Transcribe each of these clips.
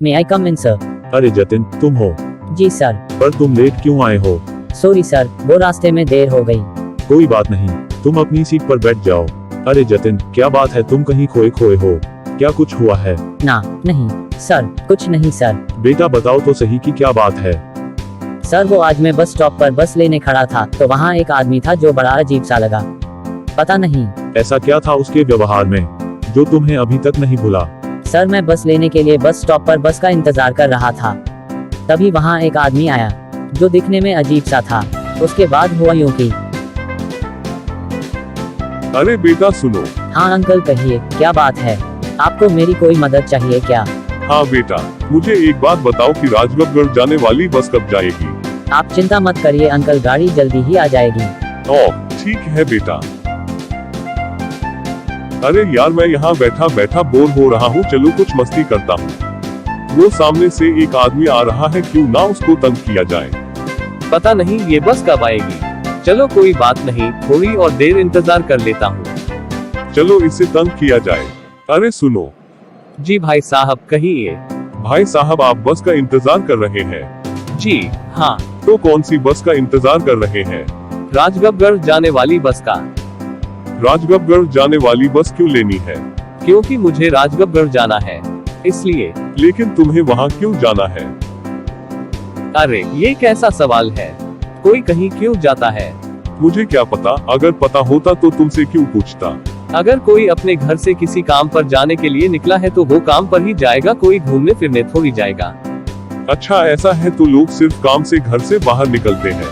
मे आई कम इन sir? अरे जतिन, तुम हो? जी सर। पर तुम लेट क्यों आए हो? सॉरी सर, वो रास्ते में देर हो गई। कोई बात नहीं, तुम अपनी सीट पर बैठ जाओ। अरे जतिन, क्या बात है, तुम कहीं खोए खोए हो? क्या कुछ हुआ है? ना, नहीं सर, कुछ नहीं सर। बेटा बताओ तो सही कि क्या बात है। सर वो आज मैं बस स्टॉप पर बस लेने खड़ा था तो वहाँ एक आदमी था जो बड़ा अजीब सा लगा। पता नहीं ऐसा क्या था उसके व्यवहार में जो तुम्हें अभी तक नहीं भुला? सर, मैं बस लेने के लिए बस स्टॉप पर बस का इंतजार कर रहा था, तभी वहाँ एक आदमी आया जो दिखने में अजीब सा था। उसके बाद हुआ यूं कि। अरे बेटा सुनो। हाँ अंकल कहिए, क्या बात है? आपको मेरी कोई मदद चाहिए क्या? हाँ बेटा, मुझे एक बात बताओ कि राजगढ़ जाने वाली बस कब जाएगी? आप चिंता मत करिए अंकल, गाड़ी जल्दी ही आ जाएगी। ओह ठीक है बेटा। अरे यार, मैं यहाँ बैठा बैठा बोर हो रहा हूँ, चलो कुछ मस्ती करता हूँ। वो सामने से एक आदमी आ रहा है, क्यों ना उसको तंग किया जाए। पता नहीं ये बस कब आएगी। चलो कोई बात नहीं, थोड़ी और देर इंतजार कर लेता हूँ। चलो इसे तंग किया जाए। अरे सुनो। जी भाई साहब कहिए। भाई साहब, आप बस का इंतजार कर रहे हैं? जी हाँ। तो कौन सी बस का इंतजार कर रहे हैं? राजगढ़ जाने वाली बस का। राजगढ़ जाने वाली बस क्यों लेनी है? क्योंकि मुझे राजगढ़ जाना है, इसलिए। लेकिन तुम्हें वहाँ क्यों जाना है? अरे ये कैसा सवाल है, कोई कहीं क्यों जाता है? मुझे क्या पता, अगर पता होता तो तुमसे क्यों पूछता। अगर कोई अपने घर से किसी काम पर जाने के लिए निकला है तो वो काम पर ही जाएगा, कोई घूमने फिरने थोड़ी जाएगा। अच्छा ऐसा है, तो लोग सिर्फ काम से घर से बाहर निकलते हैं?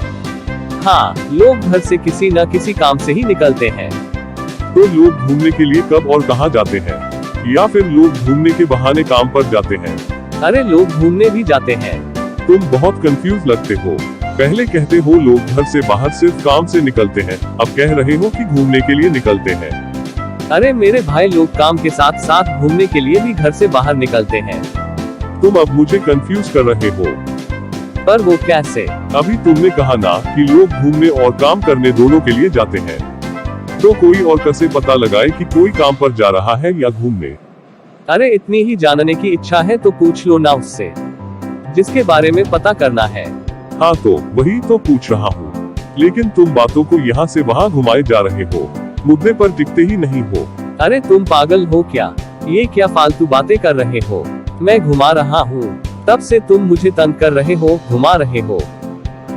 हाँ, लोग घर से किसी न किसी काम से ही निकलते हैं। तो लोग घूमने के लिए कब और कहाँ जाते हैं? या फिर लोग घूमने के बहाने काम पर जाते हैं? अरे लोग घूमने भी जाते हैं। तुम बहुत कंफ्यूज लगते हो। पहले कहते हो लोग घर से बाहर सिर्फ काम से निकलते हैं, अब कह रहे हो कि घूमने के लिए निकलते हैं। अरे मेरे भाई, लोग काम के साथ साथ घूमने के लिए भी घर से बाहर निकलते हैं। तुम अब मुझे कंफ्यूज कर रहे हो। पर वो कैसे? अभी तुमने कहा ना कि लोग घूमने और काम करने दोनों के लिए जाते हैं, तो कोई और कैसे पता लगाए कि कोई काम पर जा रहा है या घूमने? अरे इतनी ही जानने की इच्छा है तो पूछ लो ना उससे, जिसके बारे में पता करना है। हाँ तो वही तो पूछ रहा हूँ, लेकिन तुम बातों को यहाँ से वहाँ घुमाए जा रहे हो, मुद्दे पर टिकते ही नहीं हो। अरे तुम पागल हो क्या? ये क्या फालतू बातें कर रहे हो? मैं घुमा रहा हूँ, तब से तुम मुझे तंग कर रहे हो, घुमा रहे हो।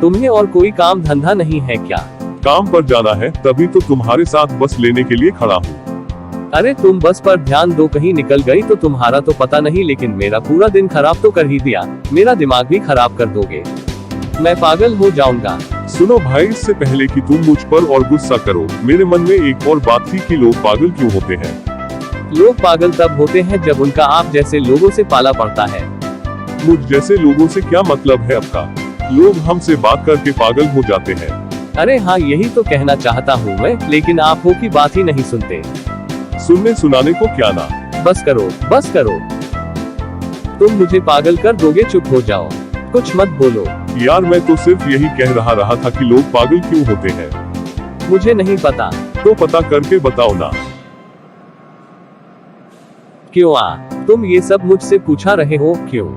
तुम्हें और कोई काम धंधा नहीं है क्या? काम पर जाना है, तभी तो तुम्हारे साथ बस लेने के लिए खड़ा हूँ। अरे तुम बस पर ध्यान दो, कहीं निकल गई तो तुम्हारा तो पता नहीं, लेकिन मेरा पूरा दिन खराब तो कर ही दिया, मेरा दिमाग भी खराब कर दोगे, मैं पागल हो जाऊंगा। सुनो भाई, इससे पहले कि तुम मुझ पर और गुस्सा करो, मेरे मन में एक और बात थी कि लोग पागल क्यों होते हैं? लोग पागल तब होते हैं जब उनका आप जैसे लोगों से पाला पड़ता है। मुझ जैसे लोगों से क्या मतलब है आपका? लोग हमसे बात करके पागल हो जाते हैं। अरे हाँ, यही तो कहना चाहता हूँ मैं, लेकिन आप हो की बात ही नहीं सुनते। सुनने सुनाने को क्या ना। बस करो, बस करो, तुम मुझे पागल कर दोगे, चुप हो जाओ, कुछ मत बोलो। यार मैं तो सिर्फ यही कह रहा था कि लोग पागल क्यों होते हैं। मुझे नहीं पता। तो पता करके बताओ ना। क्यों तुम ये सब मुझसे पूछा रहे हो, क्यों?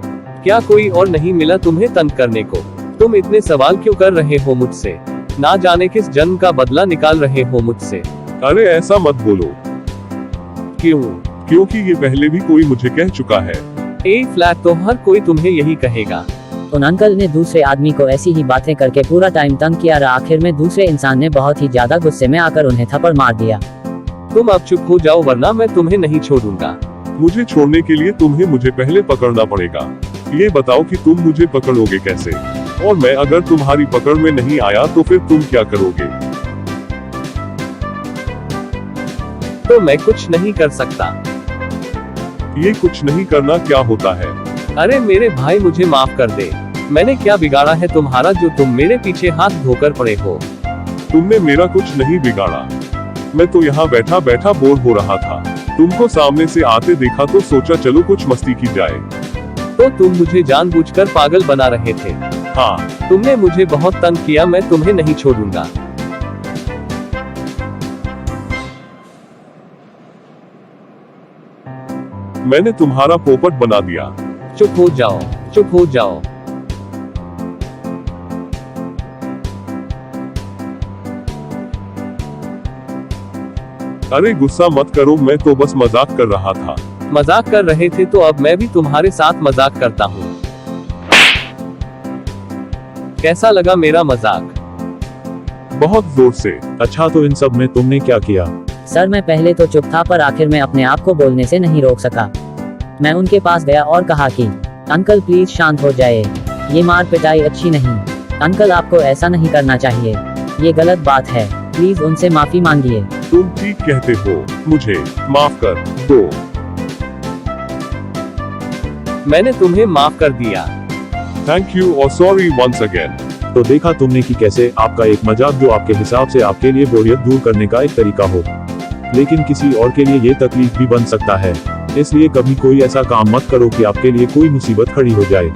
क्या कोई और नहीं मिला तुम्हें तंग करने को? तुम इतने सवाल क्यों कर रहे हो मुझसे? ना जाने किस जन्म का बदला निकाल रहे हो मुझसे। अरे ऐसा मत बोलो। क्यों? क्योंकि ये पहले भी कोई मुझे कह चुका है। ए फ्लैट तो हर कोई तुम्हें यही कहेगा। उन अंकल ने दूसरे आदमी को ऐसी ही बातें करके पूरा टाइम तंग किया और आखिर में दूसरे इंसान ने बहुत ही ज्यादा गुस्से में आकर उन्हें थप्पड़ मार दिया। तुम अब चुप हो जाओ वरना मैं तुम्हें नहीं छोड़ूंगा। मुझे छोड़ने के लिए तुम्हें मुझे पहले पकड़ना पड़ेगा। ये बताओ कि तुम मुझे पकड़ोगे कैसे? और मैं अगर तुम्हारी पकड़ में नहीं आया तो फिर तुम क्या करोगे? तो मैं कुछ नहीं कर सकता। ये कुछ नहीं करना क्या होता है? अरे मेरे भाई, मुझे माफ कर दे, मैंने क्या बिगाड़ा है तुम्हारा जो तुम मेरे पीछे हाथ धोकर पड़े हो? तुमने मेरा कुछ नहीं बिगाड़ा। मैं तो यहाँ बैठा बैठा बोर हो रहा था, तुमको सामने से आते देखा तो सोचा चलो कुछ मस्ती की जाए। तो तुम मुझे जानबूझकर पागल बना रहे थे। हाँ, तुमने मुझे बहुत तंग किया, मैं तुम्हें नहीं छोड़ूंगा। मैंने तुम्हारा पोपट बना दिया। चुप हो जाओ, चुप हो जाओ। अरे गुस्सा मत करो, मैं तो बस मजाक कर रहा था। मजाक कर रहे थे तो अब मैं भी तुम्हारे साथ मजाक करता हूँ। कैसा लगा मेरा मजाक? बहुत जोर से। अच्छा तो इन सब में तुमने क्या किया? सर मैं पहले तो चुप था पर आखिर में अपने आप को बोलने से नहीं रोक सका। मैं उनके पास गया और कहा कि अंकल प्लीज शांत हो जाए, ये मार पिटाई अच्छी नहीं। अंकल आपको ऐसा नहीं करना चाहिए, ये गलत बात है, प्लीज उनसे माफी मांगिए। तुम ठीक कहते हो, मुझे माफ कर दो। मैंने तुम्हें माफ कर दिया। थैंक यू और सॉरी वंस अगेन। तो देखा तुमने कि कैसे आपका एक मजाक जो आपके हिसाब से आपके लिए बोरियत दूर करने का एक तरीका हो, लेकिन किसी और के लिए ये तकलीफ भी बन सकता है। इसलिए कभी कोई ऐसा काम मत करो कि आपके लिए कोई मुसीबत खड़ी हो जाए।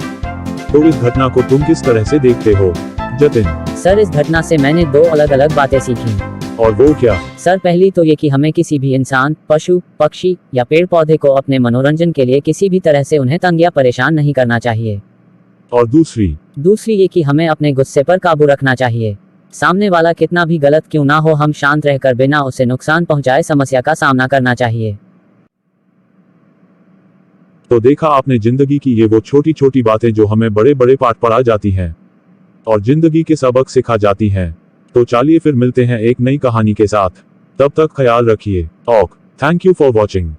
तो इस घटना को तुम किस तरह से देखते हो जतिन? सर इस घटना से मैंने दो अलग अलग बातें सीखी। और वो क्या? सर पहली तो ये कि हमें किसी भी इंसान, पशु, पक्षी या पेड़ पौधे को अपने मनोरंजन के लिए किसी भी तरह से उन्हें तंग या परेशान नहीं करना चाहिए। और दूसरी ये कि हमें अपने गुस्से पर काबू रखना चाहिए। सामने वाला कितना भी गलत क्यों ना हो, हम शांत रहकर बिना उसे नुकसान पहुंचाए समस्या का सामना करना चाहिए। तो देखा आपने जिंदगी की ये वो छोटी छोटी बातें जो हमें बड़े बड़े पाठ पढ़ा जाती हैं और जिंदगी के सबक सिखा जाती हैं। तो चलिए फिर मिलते हैं एक नई कहानी के साथ। तब तक ख्याल रखिए। Thank you for watching.